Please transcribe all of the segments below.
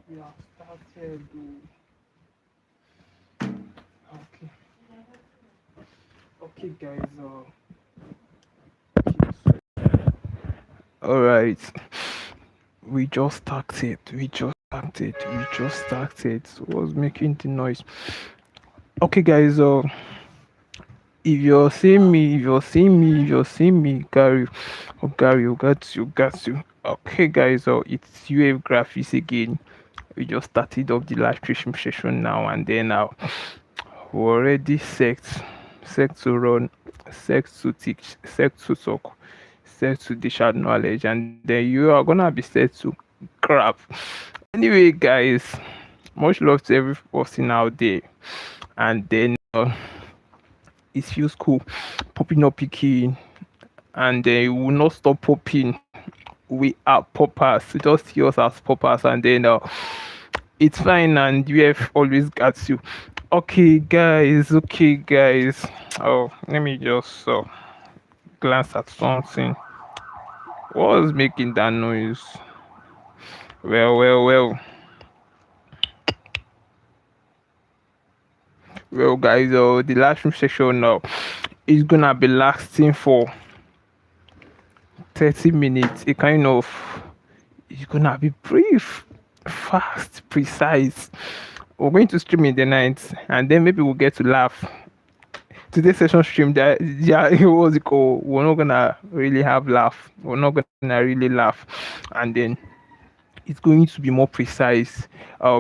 We have started. Okay, okay, guys. All right. We just started. We just started. We just started. So what's making the noise? Okay, guys. If you're seeing me, Gary, you got you. Okay, guys. It's UF Graphics again. We just started up the live stream session now, and then we're already set to run, set to teach, set to talk, set to dish out knowledge, and then you are gonna be set to grab. Anyway, guys, much love to every person out there, and then it feels cool popping up picking, and we will not stop popping. We are poppers, just see us as poppers, and then it's fine, and you have always got you. Okay, guys. Oh, let me just glance at something. What was making that noise? Well. Well, guys, the last room session now is gonna be lasting for 30 minutes. It kind of it's gonna be brief, fast, precise. We're going to stream in the night, and then maybe we'll get to laugh. Today's session stream, that yeah, it was called. We're not gonna really have laugh. We're not gonna really laugh, and then it's going to be more precise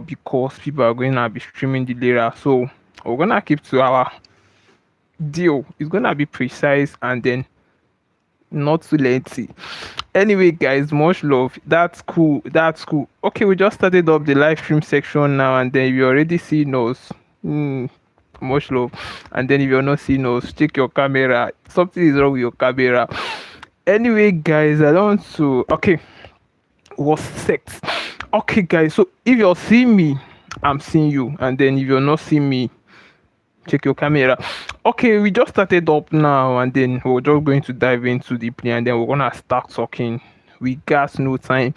because people are going to be streaming the later. So we're gonna keep to our deal. It's gonna be precise and then not too lengthy. Anyway, guys, much love. That's cool. Okay, we just started up the live stream section now, and then you already see us. Much love. And then if you're not seeing us, check your camera. Something is wrong with your camera. Anyway, guys, I don't want to. Okay, was sex. Okay, guys. So if you're seeing me, I'm seeing you, and then if you're not seeing me, check your camera. Okay, we just started up now, and then we're just going to dive into deeply, and then we're gonna start talking. We got no time.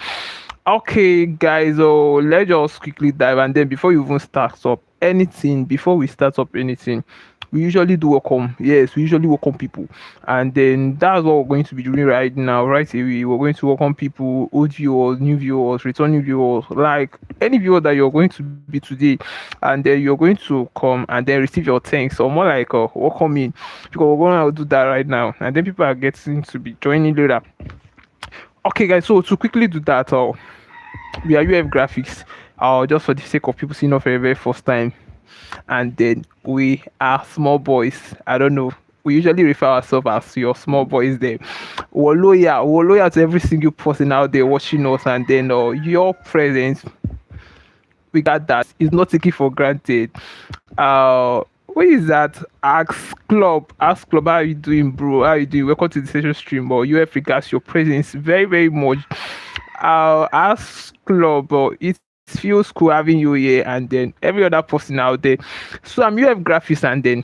Okay, guys, let's just quickly dive, and then before you even start up anything, before we start up anything, we usually do welcome. Yes, we usually welcome people, and then that's what we're going to be doing right now. Right away, we're going to welcome people, old viewers, new viewers, returning viewers, like any viewer that you're going to be today, and then you're going to come and then receive your thanks, or more like welcome in, because we're going to do that right now, and then people are getting to be joining later. Okay, guys, so to quickly do that, we are UF Graphics, just for the sake of people seeing us for the very first time, and then we are small boys. I don't know. We usually refer ourselves as your small boys there. We're loyal to every single person out there watching us, and then your presence, we got that. It's not taken for granted. What is that? Ask Club, how are you doing, bro? How are you doing? Welcome to the session stream. Or UF regards your presence very, very much. Ask Club, it feels cool having you here, and then every other person out there. So I'm UF Graphics, and then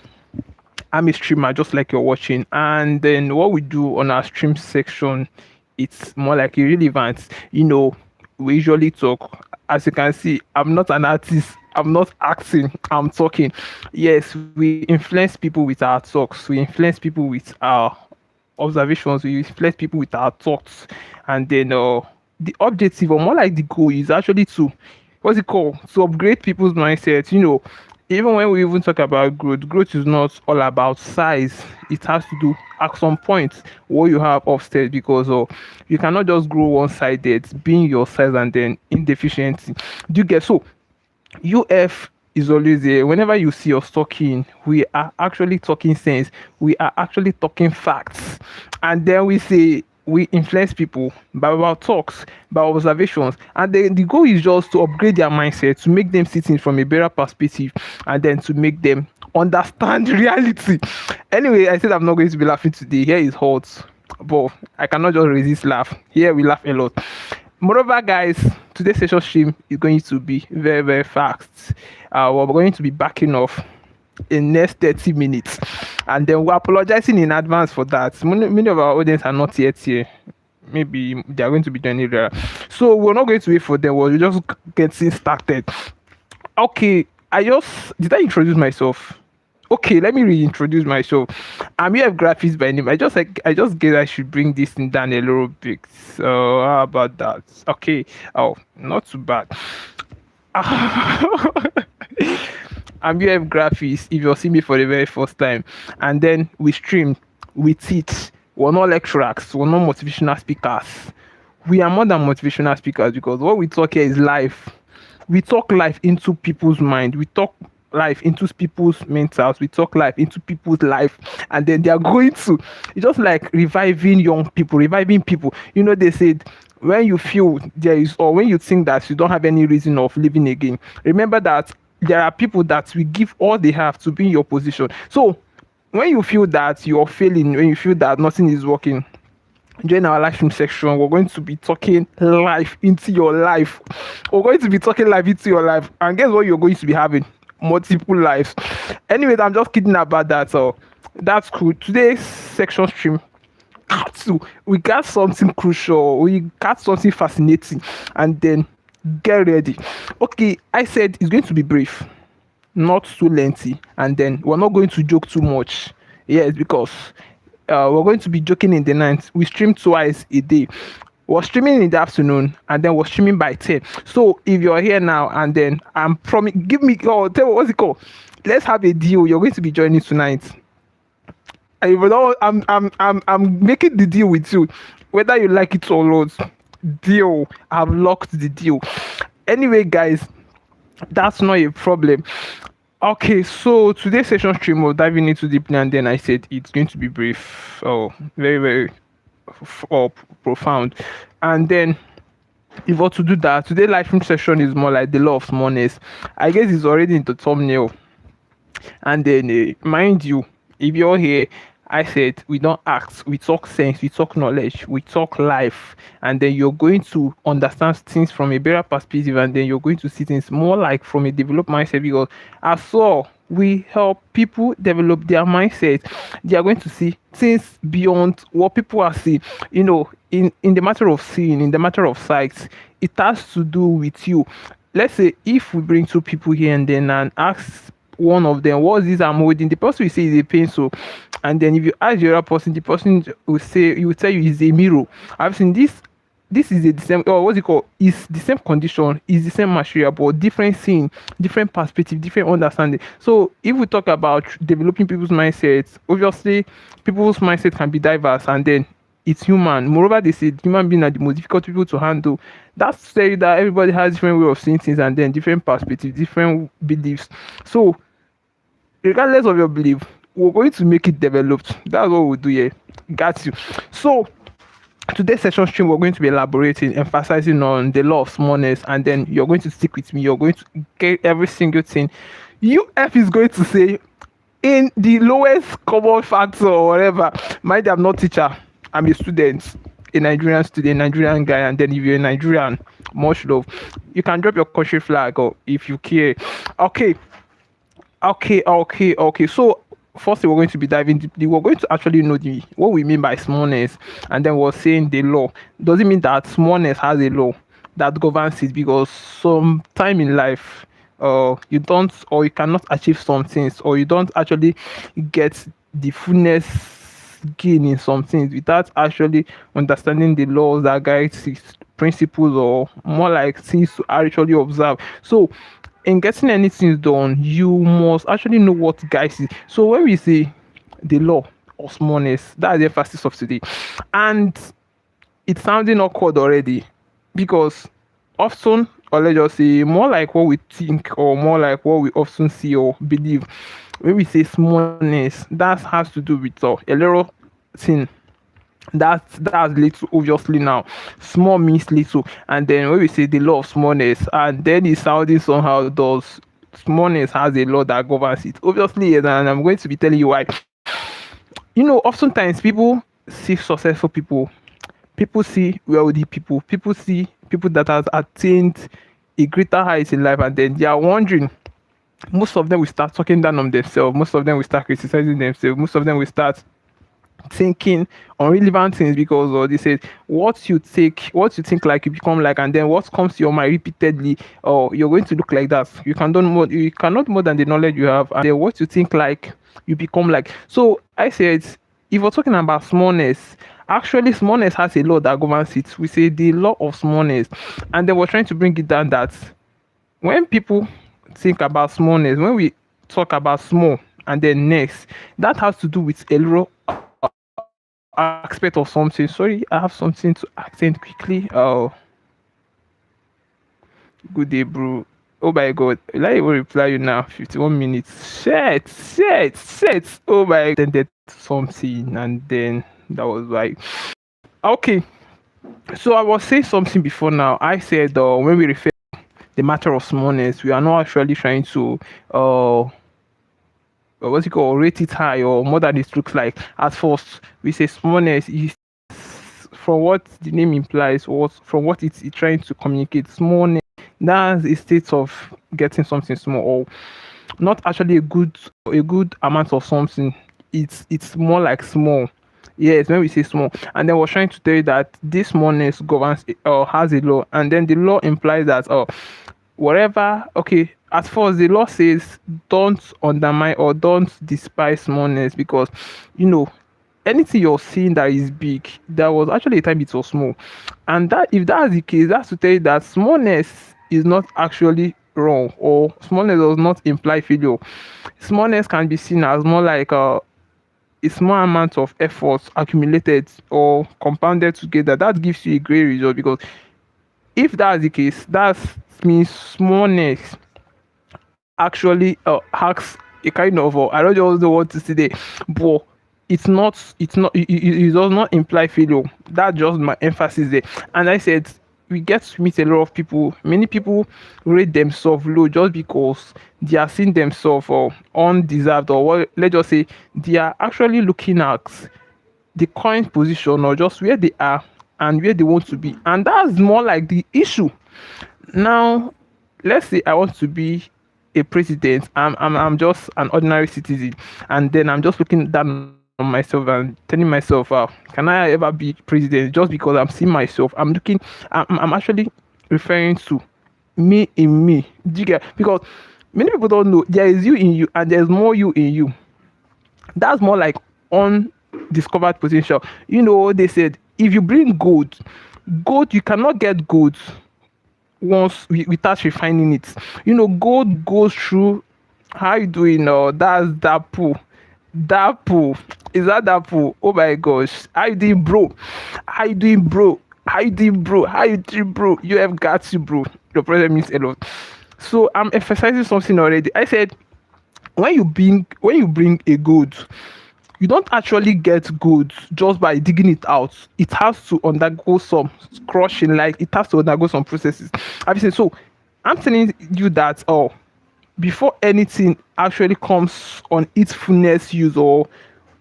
I'm a streamer just like you're watching. And then what we do on our stream section, it's more like irrelevant. We usually talk. As you can see, I'm not an artist. I'm not acting. I'm talking. Yes, we influence people with our talks. We influence people with our observations. We influence people with our thoughts. And then the objective, or more like the goal, is actually to what's it called? To upgrade people's mindset. Even when we even talk about growth is not all about size. It has to do at some point what you have upstairs, because you cannot just grow one-sided, being your size and then indeficiency. Do you get? So UF is always there. Whenever you see us talking, we are actually talking sense. We are actually talking facts. And then we influence people by our talks, by observations, and then the goal is just to upgrade their mindset, to make them see things from a better perspective, and then to make them understand reality. Anyway, I said I'm not going to be laughing today. Here is hot, but I cannot just resist laugh. Here we laugh a lot. Moreover, guys, today's session stream is going to be very, very fast. We're going to be backing off in next 30 minutes, and then we're apologizing in advance for that. Many of our audience are not yet here. maybe they are going to be doing it there. So we're not going to wait for them. We're just getting started. Okay, I just did I introduce myself? Okay, let me reintroduce myself. I'm UF Graphics by name. I just guess I should bring this thing down a little bit. So how about that? Okay. Oh, not too bad. I'm UF Graphics if you're seeing me for the very first time. And then we stream, we teach. We're not lecturers, we're not motivational speakers. We are more than motivational speakers because what we talk here is life. We talk life into people's mind. We talk life into people's mentals. We talk life into people's life, and then they are going to. It's just like reviving young people, reviving people. You know, they said when you feel there is, or when you think that you don't have any reason of living again, remember that there are people that will give all they have to be in your position. So when you feel that you're failing, when you feel that nothing is working, during our live stream section, we're going to be talking life into your life. We're going to be talking life into your life. And guess what you're going to be having? Multiple lives. Anyways, I'm just kidding about that. So that's cool. Today's section stream, we got something crucial. We got something fascinating. And then get ready. Okay, I said it's going to be brief, not too lengthy. And then we're not going to joke too much. Yes, because we're going to be joking in the night. We stream twice a day. We're streaming in the afternoon and then we're streaming by 10. So if you're here now and then I'm give me tell me what's it called. Let's have a deal. You're going to be joining tonight. And if you don't, I'm making the deal with you. Whether you like it or not. Deal. I've locked the deal. Anyway, guys, that's not a problem. Okay, so today's session stream was diving into deeply, and then I said it's going to be brief. Oh, very, very profound. And then, if we're to do that, today's live stream session is more like the law of smallness. I guess it's already in the thumbnail. And then, mind you, if you're here, I said we don't act, we talk sense, we talk knowledge, we talk life, and then you're going to understand things from a better perspective, and then you're going to see things more like from a developed mindset. Because as well, we help people develop their mindset. They are going to see things beyond what people are seeing. You know, in the matter of seeing, in the matter of sight, it has to do with you. Let's say if we bring two people here and then and ask one of them, what's this I'm holding? The person will say it's a pencil, and then if you ask the other person, the person will say, he will tell you it's a mirror. I've seen this. This is the same, or what's it called? It's the same condition, it's the same material, but different scene, different perspective, different understanding. So if we talk about developing people's mindsets, obviously people's mindset can be diverse, and then it's human. Moreover, they say human beings are the most difficult people to handle. That's to say that everybody has different way of seeing things, and then different perspectives, different beliefs. So regardless of your belief, we're going to make it developed. That's what we'll do here. Got you. So today's session stream, we're going to be elaborating, emphasizing on the law of smallness, and then you're going to stick with me. You're going to get every single thing UF is going to say in the lowest common factor or whatever. Mind you, I'm not teacher, I'm a student, a Nigerian student, Nigerian guy. And then if you're a Nigerian, much love. You can drop your country flag or if you care. Okay. So firstly, we're going to be diving deeply. We're going to actually know what we mean by smallness, and then we're saying the law. Does it mean that smallness has a law that governs it? Because some time in life, you don't, or you cannot achieve some things, or you don't actually get the fullness gain in some things without actually understanding the laws that guide these principles, or more like things to actually observe. So in getting anything done, you must actually know what guides it. So when we say the law of smallness, that's the emphasis of today. And it's sounding awkward already because often, or let's just say more like what we think, or more like what we often see or believe, when we say smallness, that has to do with a little thing. That's little, obviously. Now small means little, and then when we say the law of smallness, and then it's sounding somehow, does smallness has a law that governs it? Obviously, yes, and I'm going to be telling you why. You know, oftentimes people see successful people, people see wealthy people see people that have attained a greater height in life, and then they are wondering, most of them will start talking down on themselves, most of them will start criticizing themselves, most of them will start thinking on relevant things, because they said what you think like, you become like, and then what comes to your mind repeatedly, or you're going to look like that. You cannot more than the knowledge you have, and then what you think like, you become like. So I said, if we're talking about smallness, actually smallness has a law that governs it. We say the law of smallness, and then we're trying to bring it down that when people think about smallness, when we talk about small and then next, that has to do with a lot aspect of something. Sorry, I have something to accent quickly. Good day, bro. Oh my god, will I even reply you now? 51 minutes. Shit. Oh my, then did something, and then that was like, okay. So I was saying something before now. I said when we refer the matter of smallness, we are not actually trying to what's it called, rate it high or more than it looks like. At first, we say smallness is, from what the name implies, or from what it's trying to communicate. Smallness, that's a state of getting something small, or not actually a good amount of something. It's more like small. Yes, when we say small, and then we're trying to tell you that this smallness governs or has a law, and then the law implies that whatever. Okay, at first the law says don't undermine or don't despise smallness, because you know anything you're seeing that is big, there was actually a time it was small. And that, if that's the case, that's to tell you that smallness is not actually wrong, or smallness does not imply failure. Smallness can be seen as more like a small amount of effort accumulated or compounded together that gives you a great result. Because if that's the case, that means smallness actually hacks a kind of I don't just know what to say there, but it does not imply failure. That's just my emphasis there. And I said, we get to meet a lot of people. Many people rate themselves low just because they are seeing themselves undeserved, or what, let's just say they are actually looking at the current position, or just where they are and where they want to be, and that's more like the issue. Now, let's say I want to be a president. I'm just an ordinary citizen, and then I'm just looking down on myself and telling myself, can I ever be president? Just because I'm seeing myself, I'm looking, I'm actually referring to me in me. Do you get? Because many people don't know there is you in you, and there's more you in you. That's more like undiscovered potential. They said if you bring gold, you cannot get gold once without refining it. Gold goes through. How you doing? That's that pool. That pool. Is that pool? Oh my gosh. How you doing, bro? How you doing, bro? How you doing, bro? How you doing, bro? You have got to, bro. Your presence means a lot. So I'm emphasizing something already. I said when you bring a gold, you don't actually get gold just by digging it out. It has to undergo some crushing, like it has to undergo some processes. Have you seen? So I'm telling you that before anything actually comes on its fullness use, or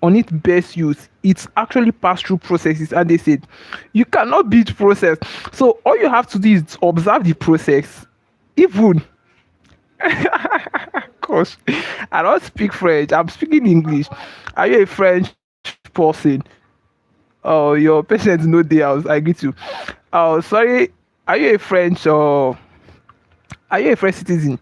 on its best use, it's actually passed through processes, and they said you cannot beat process. So all you have to do is observe the process. Even gosh, I don't speak French, I'm speaking English. Are you a French person? Oh, your patients know the house. I get you. Oh, sorry. Are you a French or are you a French citizen?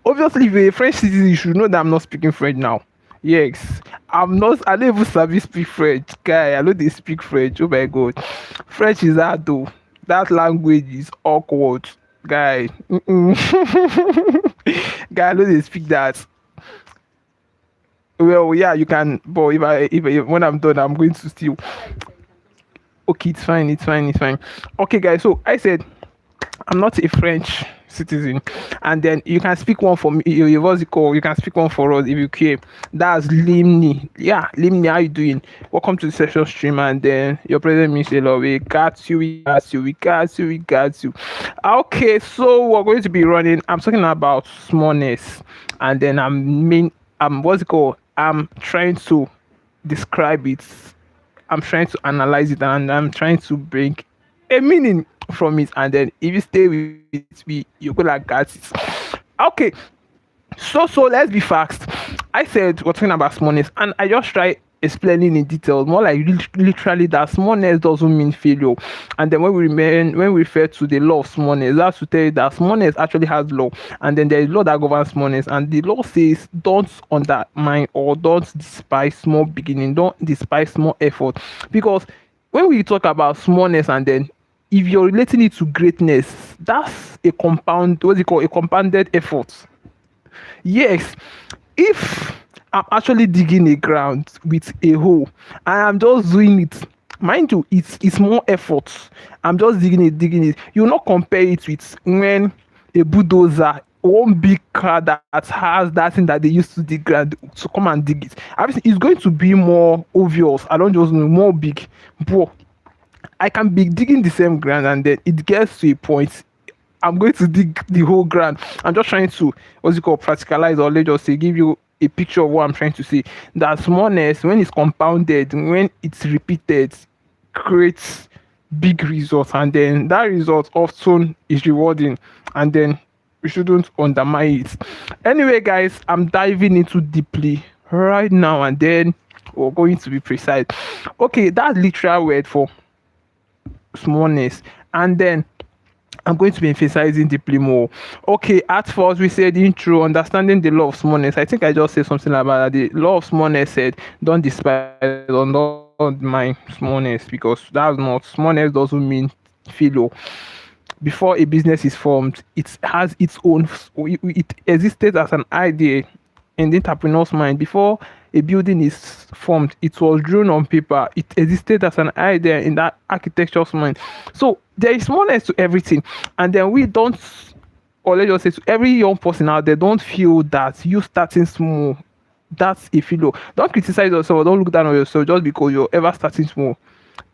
Obviously, if you're a French citizen, you should know that I'm not speaking French now. Yes, I'm not. I don't even sabi speak French, guy. I know they speak French. Oh my god, French is hard though. That language is awkward, guy. Guy, I know they speak that. Well, yeah, you can. But if when I'm done, I'm going to still. Okay, it's fine. Okay, guys. So I said I'm not a French citizen, and then you can speak one for me. What's it called? You can speak one for us if you care. That's Limni. Yeah, Limni, how you doing? Welcome to the session stream, and then your present means a lot. We got you. Okay, so we're going to be running. I'm talking about smallness, and then I'm what's it called? I'm trying to describe it. I'm trying to analyze it, and I'm trying to bring a meaning from it. And then if you stay with me, you go like that. Okay, so let's be fast. I said we're talking about smallness, and I just try explaining in detail, more like literally that smallness doesn't mean failure. And then when we refer to the law of smallness, that's to tell you that smallness actually has law, and then there is law that governs smallness, and the law says don't undermine or don't despise small beginning, don't despise small effort. Because when we talk about smallness, and then if you're relating it to greatness, that's a compound, what's it called, a compounded effort. Yes, if I'm actually digging a ground with a hoe and I'm just doing it, mind you, it's more effort. I'm just digging it. You will not compare it with when a bulldozer, one big car that has that thing that they used to dig ground to come and dig it. Obviously, it's going to be more obvious. I don't just know, more big, but I can be digging the same ground, and then it gets to a point I'm going to dig the whole ground. I'm just trying to, what's it called, practicalize, or let's just say give you a picture of what I'm trying to say. That smallness, when it's compounded, when it's repeated, creates big results, and then that result often is rewarding, and then we shouldn't undermine it. Anyway, guys, I'm diving into deeply right now, and then we're going to be precise. Okay, that's literal word for smallness, and then I'm going to be emphasizing deeply more. Okay, at first we said intro, understanding the law of smallness. I think I just said something about that. The law of smallness said, don't despise or don't mind smallness, because that's not, smallness doesn't mean failure. Before a business is formed, it has its own, it existed as an idea in the entrepreneur's mind. Before a building is formed, it was drawn on paper, it existed as an idea in that architecture's mind. So there is smallness to everything, and then we don't, or let's just say to every young person out there, don't feel that you starting small, that's a failure. Don't criticize yourself, don't look down on yourself just because you're ever starting small.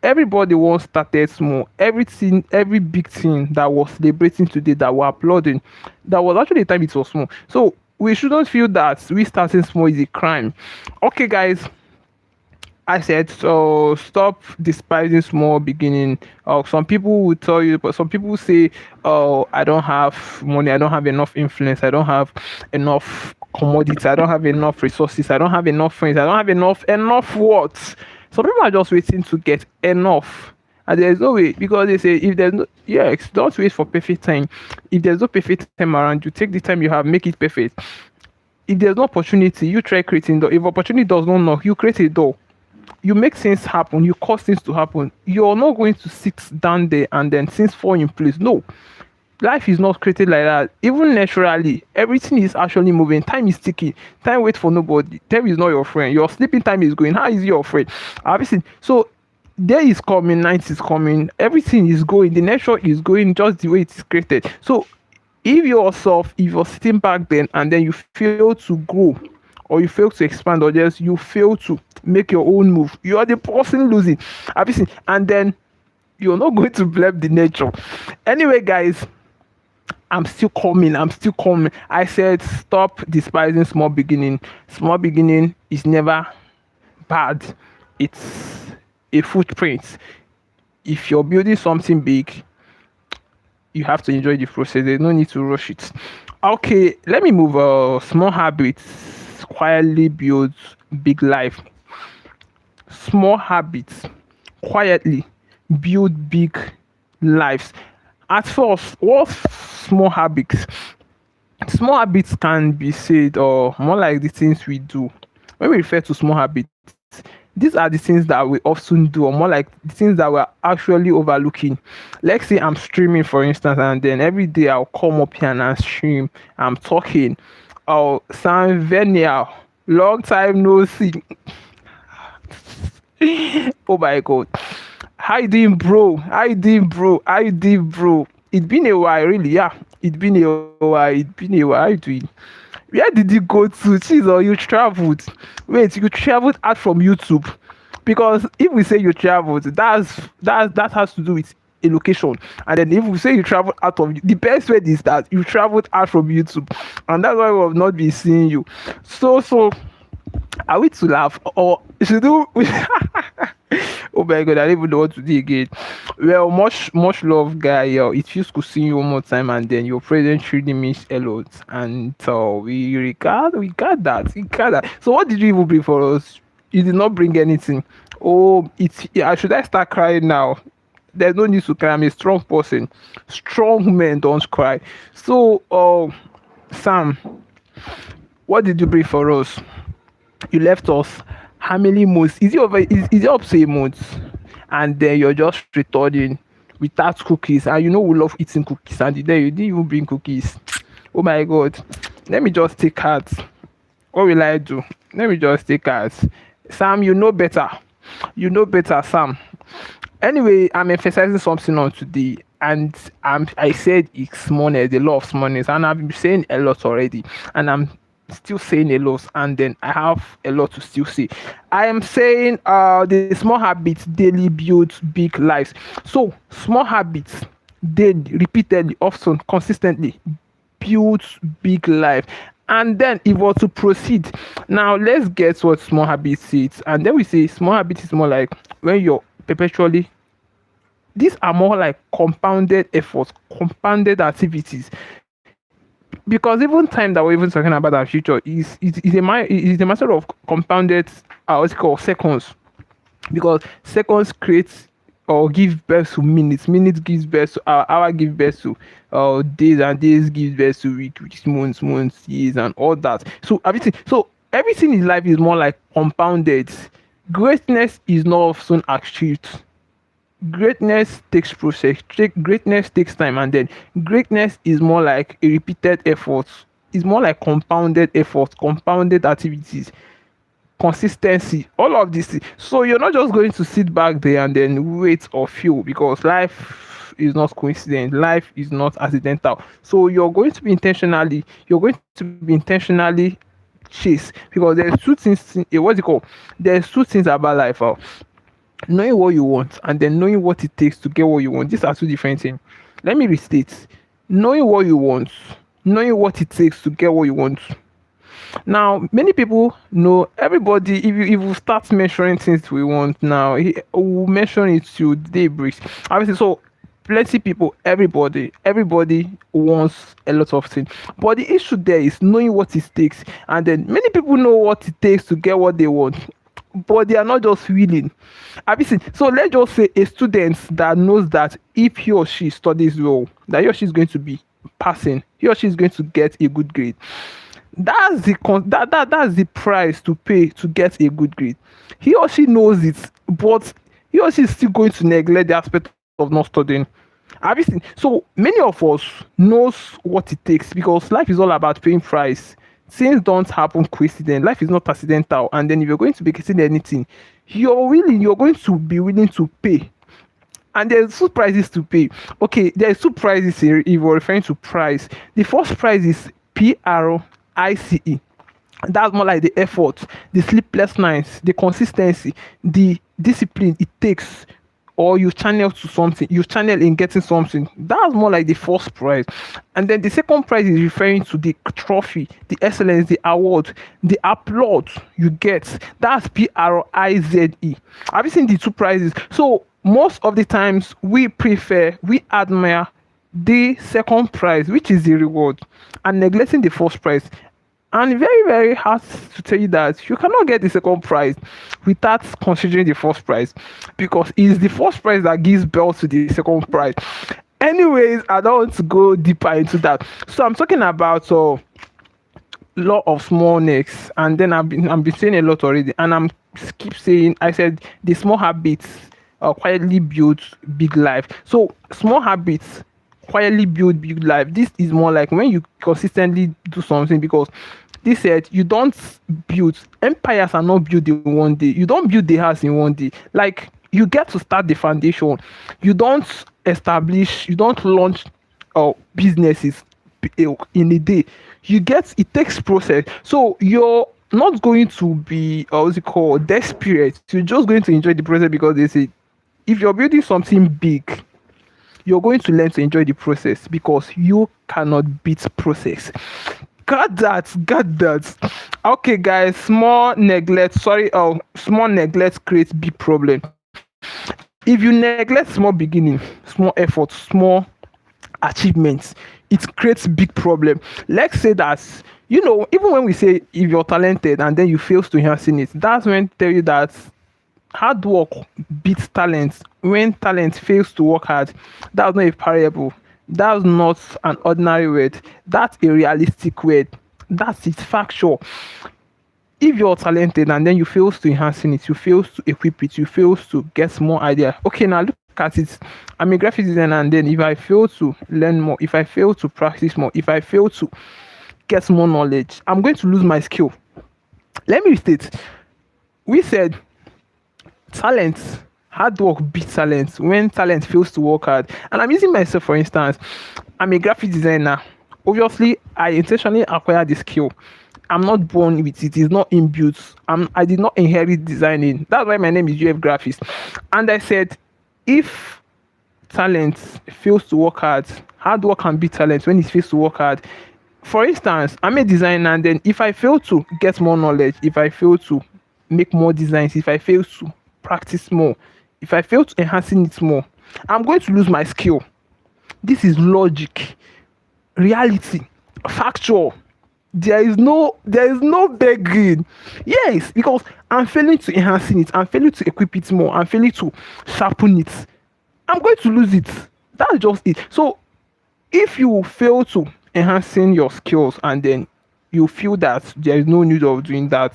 Everybody once started small. Everything, every big thing that was celebrating today, that we're applauding, that was actually the time it was small. So we shouldn't feel that we starting small is a crime. Okay, guys, I said, so stop despising small beginning. Some people will tell you, but some people say, oh, I don't have money, I don't have enough influence, I don't have enough commodities, I don't have enough resources, I don't have enough friends, I don't have enough what. Some people are just waiting to get enough. And there's no way, because they say if there's no, yes, don't wait for perfect time. If there's no perfect time around you, take the time you have, make it perfect. If there's no opportunity, you try creating door. If opportunity does not knock, you create a door. You make things happen, you cause things to happen. You're not going to sit down there and then things fall in place. No, life is not created like that. Even naturally, everything is actually moving. Time is ticking. Time waits for nobody. Time is not your friend. Your sleeping time is going. How is your friend? Obviously, so day is coming, night is coming, everything is going, the nature is going just the way it is created. So if you're sitting back then and then you fail to grow, or you fail to expand, or just you fail to make your own move, you are the person losing. Obviously, and then you're not going to blame the nature. Anyway, guys, I'm still coming. I said stop despising small beginning. Small beginning is never bad. It's a footprint. If you're building something big, you have to enjoy the process. There's no need to rush it. Okay, let me move. Small habits quietly build big life. Small habits quietly build big lives. At first, what small habits? Small habits can be said, or more like the things we do. When we refer to small habits, these are the things that we often do, or more like the things that we're actually overlooking. Let's say I'm streaming, for instance, and then every day I'll come up here and I stream. I'm talking. Oh, Sam Venia, long time no see. Oh my god. How you doing, bro? It's been a while, really. Yeah, it's been a while. How you doing? Where did you go to? Jeez, or you traveled? Wait, you traveled out from YouTube? Because if we say you traveled, that has to do with a location. And then if we say you traveled out of, the best way is that you traveled out from YouTube, and that's why we have not been seeing you. So are we to laugh or should do? Oh my god, I don't even know what to do again. Well, much love, guy. It feels good seeing you one more time, and then your presence really means a lot. And we got that. So what did you even bring for us? You did not bring anything. Oh, it's yeah, should I start crying now? There's no need to cry. I'm a strong person. Strong men don't cry. So, Sam, what did you bring for us? You left us how many months? Is it up to a month? And then you're just returning without cookies. And you know we love eating cookies. And then you didn't even bring cookies. Oh my god. Let me just take heart. What will I do? Let me just take heart. Sam, you know better. You know better, Sam. Anyway, I'm emphasizing something on today, and I said it's smallness, the law of smallness, and I've been saying a lot already, and I'm still saying a lot, and then I have a lot to still say. I am saying the small habits daily build big lives. So small habits daily, repeatedly, often, consistently builds big life. And then if we're to proceed, now let's get what small habits is. And then we say small habits is more like when you're perpetually, these are more like compounded efforts, compounded activities. Because even time that we're even talking about our future is a matter of compounded what's it called, seconds. Because seconds create or give birth to minutes, minutes gives birth to hour gives birth to days, and days gives birth to weeks, months, years, and all that. So everything in life is more like compounded. Greatness is not often achieved. Greatness takes process. Greatness takes time, and then greatness is more like a repeated effort. It's more like compounded effort, compounded activities, consistency, all of this. So you're not just going to sit back there and then wait or feel, because life is not coincident, life is not accidental. So you're going to be intentionally chase, because there's two things, what's it called, there's two things about life. Knowing what you want and then knowing what it takes to get what you want, these are two different things. Let me restate. Knowing what you want, knowing what it takes to get what you want. Now, many people know, everybody, if you start measuring things we want now, we'll mention it to day breaks. Obviously, so plenty people, everybody wants a lot of things. But the issue there is knowing what it takes. And then many people know what it takes to get what they want, but they are not just willing. Obviously, so let's just say a student that knows that if he or she studies well, that he or she is going to be passing, he or she is going to get a good grade. That's the price to pay to get a good grade. He or she knows it, but he or she is still going to neglect the aspect of not studying. Obviously, so many of us knows what it takes, because life is all about paying price. Things don't happen coincident. Life is not accidental. And then if you're going to be getting anything, you're going to be willing to pay. And there's two prices to pay. Okay, there's two prices here if we're referring to price. The first price is PRICE. That's more like the effort, the sleepless nights, the consistency, the discipline it takes, or you channel in getting something. That's more like the first prize. And then the second prize is referring to the trophy, the excellence, the award, the applaud you get. That's PRIZE. Have you seen the two prizes? So most of the times we admire the second prize, which is the reward, and neglecting the first prize. And very, very hard to tell you that you cannot get the second prize without considering the first prize, because it's the first prize that gives birth to the second prize. Anyways, I don't want to go deeper into that. So I'm talking about law of smallness, and then I've been saying a lot already, and keep saying, I said the small habits quietly build big life. So small habits quietly build big life. This is more like when you consistently do something, because this said you don't build empires are not built in one day. You don't build the house in one day. Like, you get to start the foundation. You don't launch businesses in a day. It takes process. So you're not going to be what's it called, desperate. You're just going to enjoy the process, because they say if you're building something big, you're going to learn to enjoy the process, because you cannot beat process. Got that. Okay, guys, small neglect creates big problem. If you neglect small beginning, small effort, small achievements, it creates big problem. Let's say that Even when we say if you're talented and then you fail to enhancing it, that's when tell you that hard work beats talent. When talent fails to work hard, that's not a parable. That's not an ordinary word. That's a realistic word. That's it, factual. If you're talented and then you fail to enhancing it, you fail to equip it, you fail to get more idea. Okay, now look at it. I'm a graphic designer, and then if I fail to learn more, if I fail to practice more, if I fail to get more knowledge, I'm going to lose my skill. Let me restate. We said talent, hard work beats talent when talent fails to work hard. And I'm using myself for instance. I'm a graphic designer. Obviously, I intentionally acquired the skill. I'm not born with it. It's not inbuilt. I did not inherit designing. That's why my name is UFGRAPHICS. And I said, if talent fails to work hard work can beat talent when it fails to work hard. For instance, I'm a designer, and then if I fail to get more knowledge, if I fail to make more designs, if I fail to practice more, if I fail to enhancing it more, I'm going to lose my skill. This is logic, reality, factual. There is no begging. Yes, because I'm failing to enhancing it, I'm failing to equip it more, I'm failing to sharpen it. I'm going to lose it. That's just it. So if you fail to enhancing your skills and then you feel that there is no need of doing that,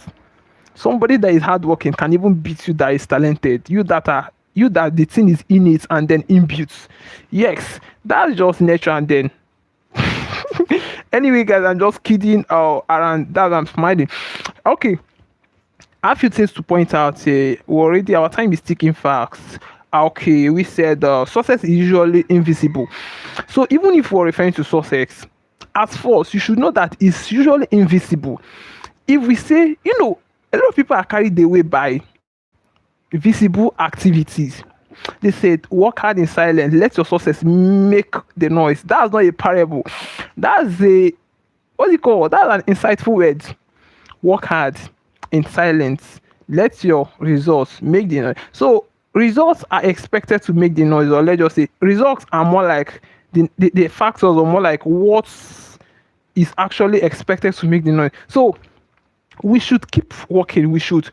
somebody that is hardworking can even beat you that is talented. You that the thing is innate and then inbuilt. Yes, that's just nature. And then anyway, guys, I'm just kidding around that. I'm smiling. Okay, I have a few things to point out. Already our time is ticking fast. Okay, we said success is usually invisible. So even if we're referring to success, at first you should know that it's usually invisible. If we say, a lot of people are carried away by visible activities. They said, work hard in silence, let your success make the noise. That's not a parable. That's what's it called? That's an insightful word. Work hard in silence, let your results make the noise. So results are expected to make the noise, or let's just say results are more like the factors, or more like what is actually expected to make the noise. So we should keep working. We should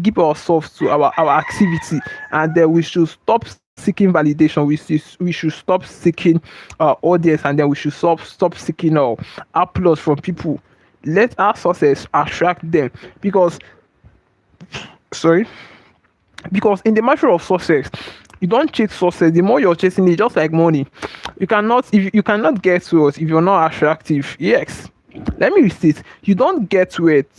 give ourselves to our activity, and then we should stop seeking validation. We should stop seeking audience, and then we should stop seeking applause from people. Let our success attract them, because sorry, because in the matter of success, you don't chase success. The more you're chasing it, just like money, you cannot get to it if you're not attractive. Yes, let me restate. You don't get to it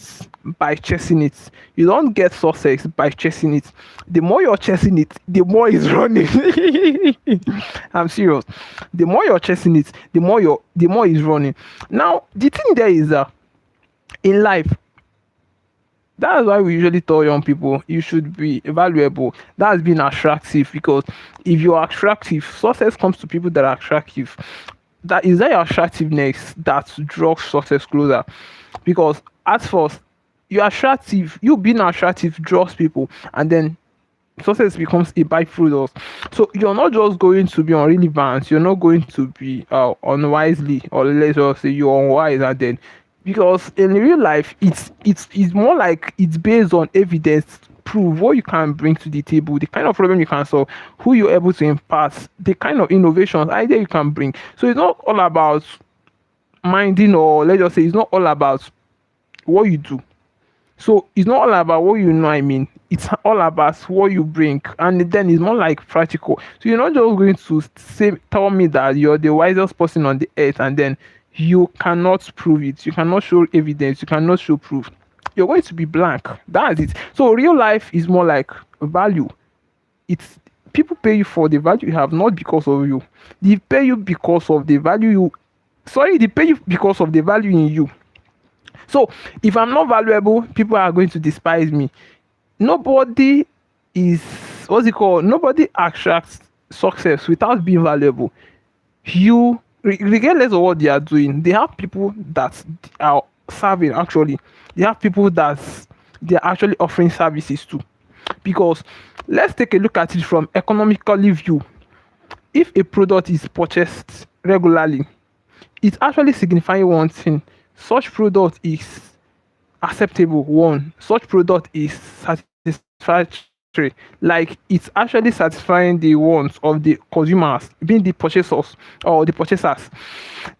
by chasing it. You don't get success by chasing it. The more you're chasing it, the more it's running. I'm serious. The more you're chasing it, the more it's running. Now the thing there is that in life, that's why we usually tell young people you should be valuable. That's being attractive, because if you're attractive, success comes to people that are attractive. That is that your attractiveness that draws success closer. Because at first, you're attractive, you being attractive draws people, and then success becomes a byproduct. So you're not just going to be irrelevant, you're not going to be unwisely, or let's just say you're unwise, and then because in real life it's more like it's based on evidence, prove what you can bring to the table, the kind of problem you can solve, who you're able to impart, the kind of innovations idea you can bring. So it's not all about minding, or let's just say it's not all about what you do. So it's not all about what you know, I mean, it's all about what you bring, and then it's more like practical. So you're not just going to tell me that you're the wisest person on the earth, and then you cannot prove it, you cannot show evidence, you cannot show proof. You're going to be blank. That's it. So real life is more like value. It's people pay you for the value you have, not because of you. They pay you because of the value they pay you because of the value in you. So if I'm not valuable, people are going to despise me. Nobody is nobody attracts success without being valuable. Regardless of what they are doing, they have people that are serving. Actually, they have people that they're actually offering services to. Because let's take a look at it from economically view. If a product is purchased regularly, it's actually signifying one thing: such product is acceptable. One, such product is satisfactory, like it's actually satisfying the wants of the consumers, being the purchasers or the purchasers.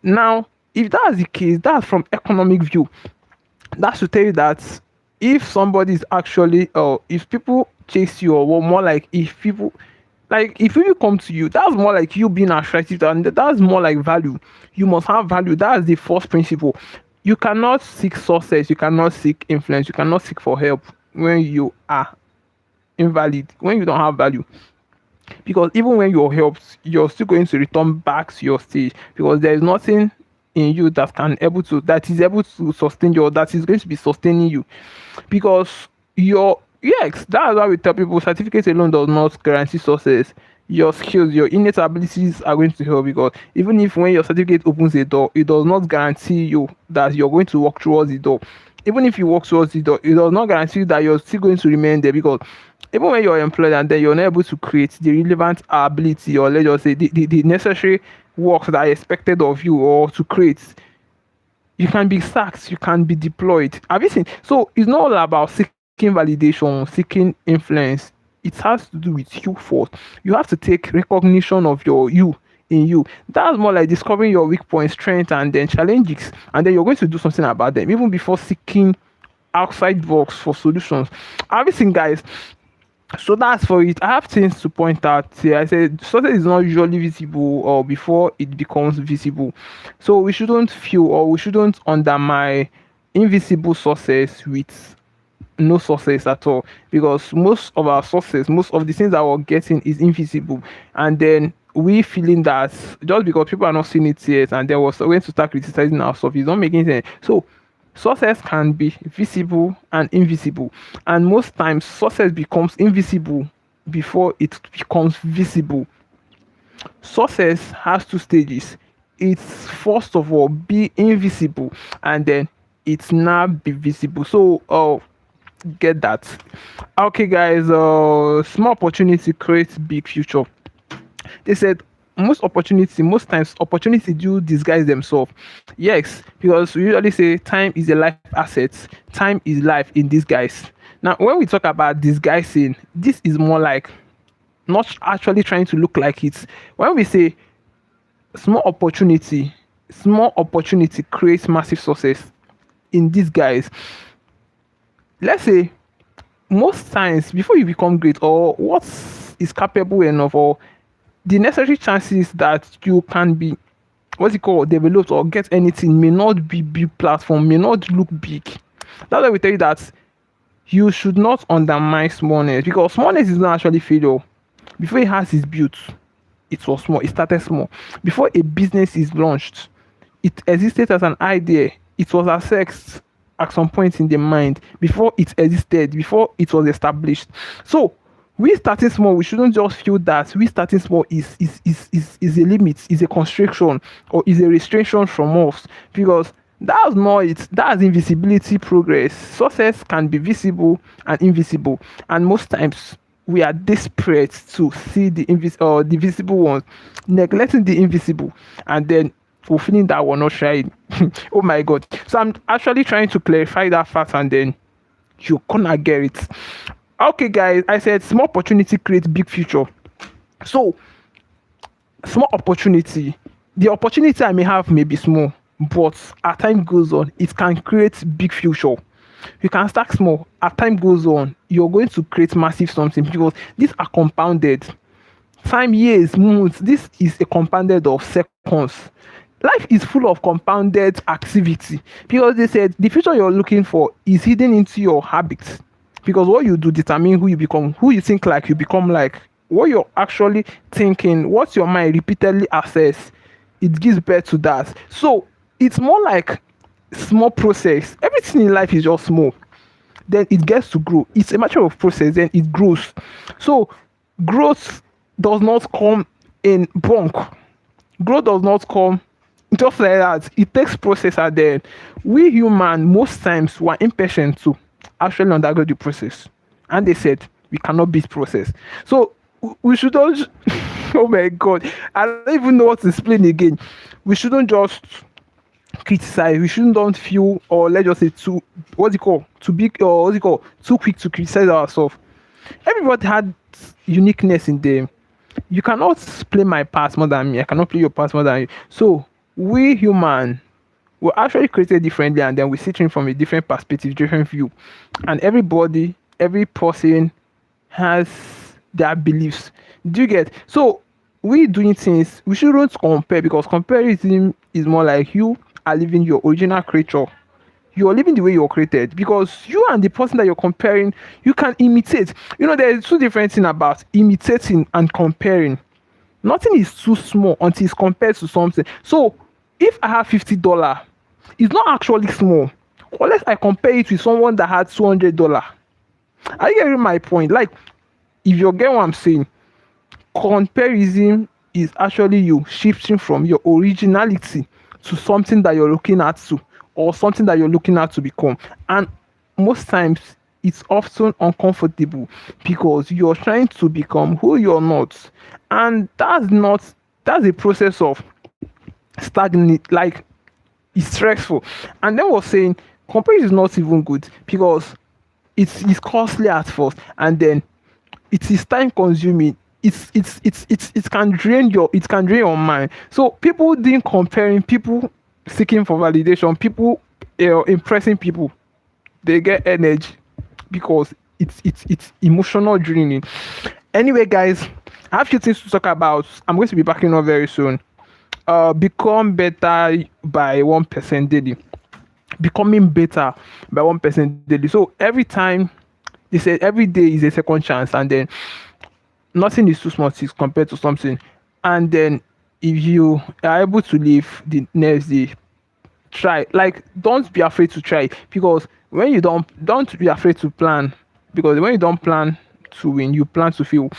Now, if that's the case, that's from economic view. That should tell you that if somebody is actually, or if people chase you, or more like if people, like if people come to you, that's more like you being attractive, and that's more like value. You must have value. That's the first principle. You cannot seek success, you cannot seek influence, you cannot seek for help when you are invalid, when you don't have value. Because even when you're helped, you're still going to return back to your stage, because there is nothing in you that is able to sustain you, or that is going to be sustaining you. Because your, yes, that's why we tell people certificate alone does not guarantee success. Your skills, your innate abilities are going to help, because even if when your certificate opens a door, it does not guarantee you that you're going to walk towards the door. Even if you walk towards the door, it does not guarantee that you're still going to remain there, because even when you're employed and then you're not able to create the relevant ability, or let's just say the necessary work that are expected of you, or to create, you can be sacked, you can be deployed. Have you seen? So it's not all about seeking validation, seeking influence. It has to do with you first. You have to take recognition of your you in you. That's more like discovering your weak points, strengths, and then challenges, and then you're going to do something about them even before seeking outside box for solutions. Have you seen, guys? So that's for it. I have things to point out here. I said success is not usually visible or before it becomes visible. So we shouldn't feel, or we shouldn't undermine invisible success with no success at all, because most of our success, most of the things that we're getting is invisible, and then we feeling that just because people are not seeing it yet, and then we're going to start criticizing our stuff, it's not making sense. So success can be visible and invisible, and most times success becomes invisible before it becomes visible. Success has two stages. It's first of all be invisible, and then it's now be visible. So get that. Okay, guys, small opportunity creates big future. They said most times opportunity do disguise themselves. Yes, because we usually say time is a life asset, time is life in disguise. Now when we talk about disguising, this is more like not actually trying to look like it. When we say small opportunity, small opportunity creates massive success in disguise. Let's say most times before you become great, or what is capable enough, or the necessary chances that you can be what's it called developed or get anything may not be big platform, may not look big. That's why we tell you that you should not undermine smallness, because smallness is not actually failure. Before it has its built, it was small, it started small. Before a business is launched, it existed as an idea, it was assessed at some point in the mind before it existed, before it was established. So we starting small, we shouldn't just feel that we starting small is a limit, is a constriction, or is a restriction from us, because that's not it. That's invisibility progress. Success can be visible and invisible, and most times we are desperate to see the visible ones, neglecting the invisible, and then fulfilling that we're not trying. Oh my god. So I'm actually trying to clarify that fact, and then you're gonna get it. Okay, guys, I said small opportunity creates big future. So small opportunity, the opportunity I may have may be small, but as time goes on, it can create big future. You can start small, as time goes on, you're going to create massive something, because these are compounded. Time, years, months, this is a compounded of seconds. Life is full of compounded activity, because they said the future you're looking for is hidden into your habits, because what you do determine who you become. Who you think like, you become like. What you're actually thinking, what your mind repeatedly assess, it gives birth to that. So it's more like small process. Everything in life is just small, then it gets to grow. It's a matter of process, then it grows. So growth does not come in bulk. Growth does not come just like that. It takes process, and then we human most times were impatient to actually undergo the process, and they said we cannot beat process. So we shouldn't oh my god, I don't even know what to explain again. We shouldn't just criticize. We shouldn't don't feel, or let's just say too, what's it called, too big, or what's it called, too quick to criticize ourselves. Everybody had uniqueness in them. You cannot play my past more than me. I cannot play your past more than you. So we human were actually created differently, and then we see things from a different perspective, different view. And everybody, every person has their beliefs. Do you get? So we doing things, we shouldn't compare, because comparison is more like you are living your original creature. You're living the way you're created, because you and the person that you're comparing, you can imitate. There's two different things about imitating and comparing. Nothing is too small until it's compared to something. So if I have $50, it's not actually small unless I compare it with someone that had $200. Are you getting my point? Like, if you get what I'm saying, comparison is actually you shifting from your originality to something that you're looking at to, or something that you're looking at to become. And most times it's often uncomfortable, because you're trying to become who you're not, and that's a process of stagnant, like, it's stressful. And then we're saying comparison is not even good, because it's costly at first, and then it is time consuming. It can drain your mind. So people doing comparing, people seeking for validation, people impressing people, they get energy, because it's emotional draining. Anyway, guys, I have few things to talk about. I'm going to be backing up very soon. Become better by 1% daily. Becoming better by 1% daily. So every time, they say every day is a second chance, and then nothing is too small to compared to something. And then if you are able to live the next day, try. Like, don't be afraid to try, because when you don't be afraid to plan, because when you don't plan to win, you plan to fail.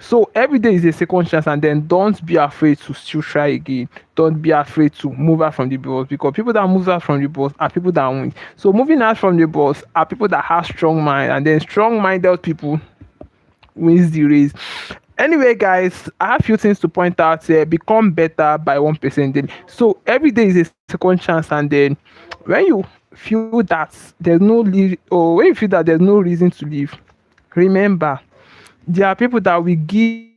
So every day is a second chance, and then don't be afraid to still try again. Don't be afraid to move out from the boss, because people that move out from the boss are people that win. So moving out from the boss are people that have strong mind, and then strong-minded people wins the race. Anyway, guys, I have few things to point out here. Become better by 1% daily. So every day is a second chance, and then when you feel that there's no leave, or when you feel that there's no reason to leave, remember, there are people that will give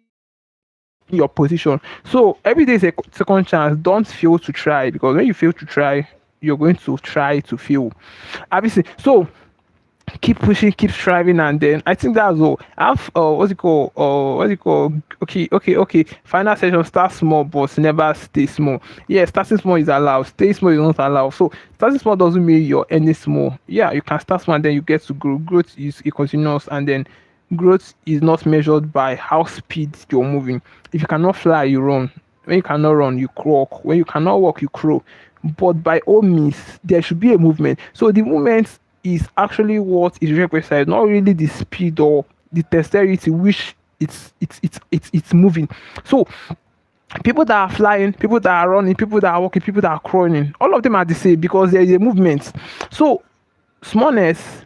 your position. So every day is a second chance. Don't fail to try, because when you fail to try, you're going to try to fail, obviously. So keep pushing, keep striving, and then I think that's all. I have okay. Final session: start small, but never stay small. Yeah, starting small is allowed. Stay small is not allowed. So starting small doesn't mean you're ending small. Yeah, you can start small and then you get to grow. Growth is a continuous, and then growth is not measured by how speed you're moving. If you cannot fly, you run. When you cannot run, you walk. When you cannot walk, you crawl. But by all means, there should be a movement. So the movement is actually what is required, not really the speed or the dexterity which it's moving. So people that are flying, people that are running, people that are walking, people that are crawling, all of them are the same, because there is a movement. So smallness,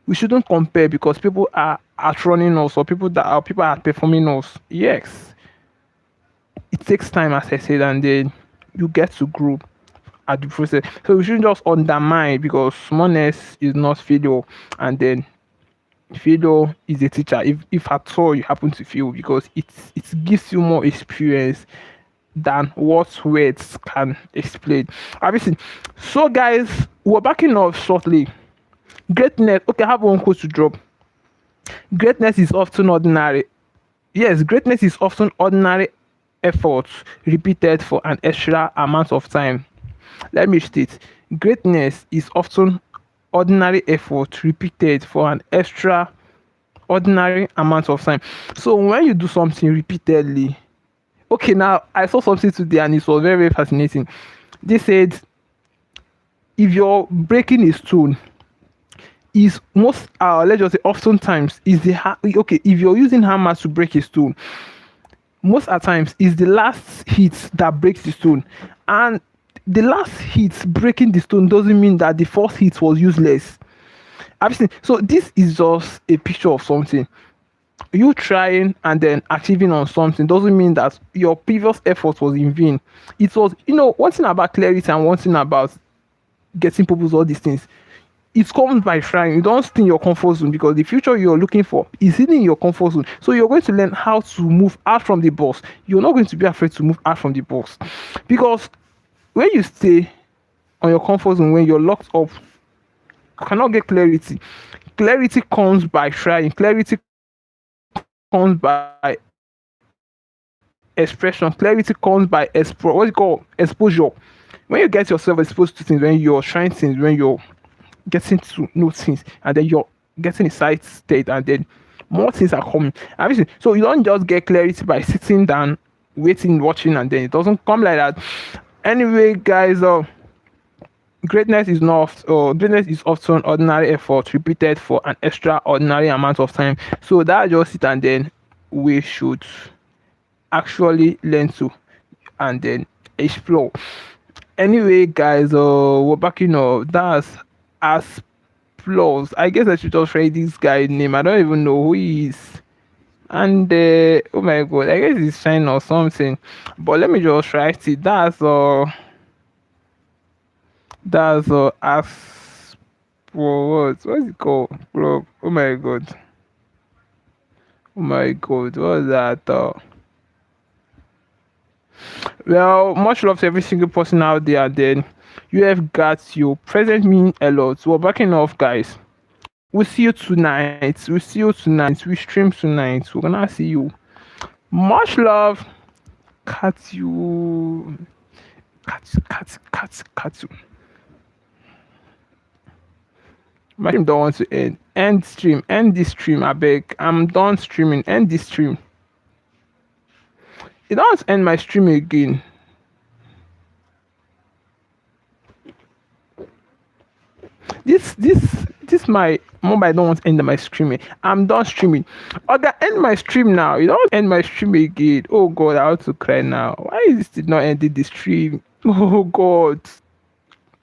we shouldn't compare, because people are outrunning us, or people are performing us. Yes, it takes time, as I said, and then you get to grow at the process. So we shouldn't just undermine, because smallness is not failure, and then failure is a teacher, if at all you happen to fail, because it gives you more experience than what words can explain, obviously. So guys, we're backing off shortly. Greatness, okay, I have one quote to drop. Greatness is often ordinary. Yes, greatness is often ordinary efforts repeated for an extra amount of time. Let me state, greatness is often ordinary effort repeated for an extra ordinary amount of time. So when you do something repeatedly, okay, now I saw something today and it was very, very fascinating. They said if you're breaking a stone, is most let's just say oftentimes is okay, if you're using hammer to break a stone, most at times is the last hit that breaks the stone, and the last hit breaking the stone doesn't mean that the first hit was useless. I've seen. So this is just a picture of something. You trying and then achieving on something doesn't mean that your previous effort was in vain. It was, one thing about clarity and one thing about getting purpose, all these things, it comes by trying. You don't stay in your comfort zone, because the future you're looking for is hidden in your comfort zone. So you're going to learn how to move out from the box. You're not going to be afraid to move out from the box, because when you stay on your comfort zone, when you're locked up, you cannot get clarity. Clarity comes by trying. Clarity comes by expression. Clarity comes by what's it called, exposure. When you get yourself exposed to things, when you're trying things, when you're getting to know things, and then you're getting inside state, and then more things are coming. Everything. So you don't just get clarity by sitting down, waiting, watching, and then it doesn't come like that. Anyway, guys, greatness is often ordinary effort repeated for an extraordinary amount of time. So that's just it, and then we should actually learn to and then explore. Anyway, guys, we're back. That's as plus. I guess I should just write this guy's name. I don't even know who he is. And oh my god, I guess it's Shine or something. But let me just write it. That's as what's it called? Bro, oh my god. Oh my god, what's that? Well, much love to every single person out there. Then you have got you. Present mean a lot. We're backing off, guys. We'll see you tonight. We'll see you tonight. We stream tonight. We're gonna see you. Much love. Cut you. Cut you. My stream don't want to end. End stream. End this stream. I beg. I'm done streaming. End this stream. It don't end my stream again. This my mobile don't want to end my streaming. I'm done streaming. Okay, end my stream now. You don't end my stream again. Oh god, I want to cry now. Why is this not ending the stream? Oh god.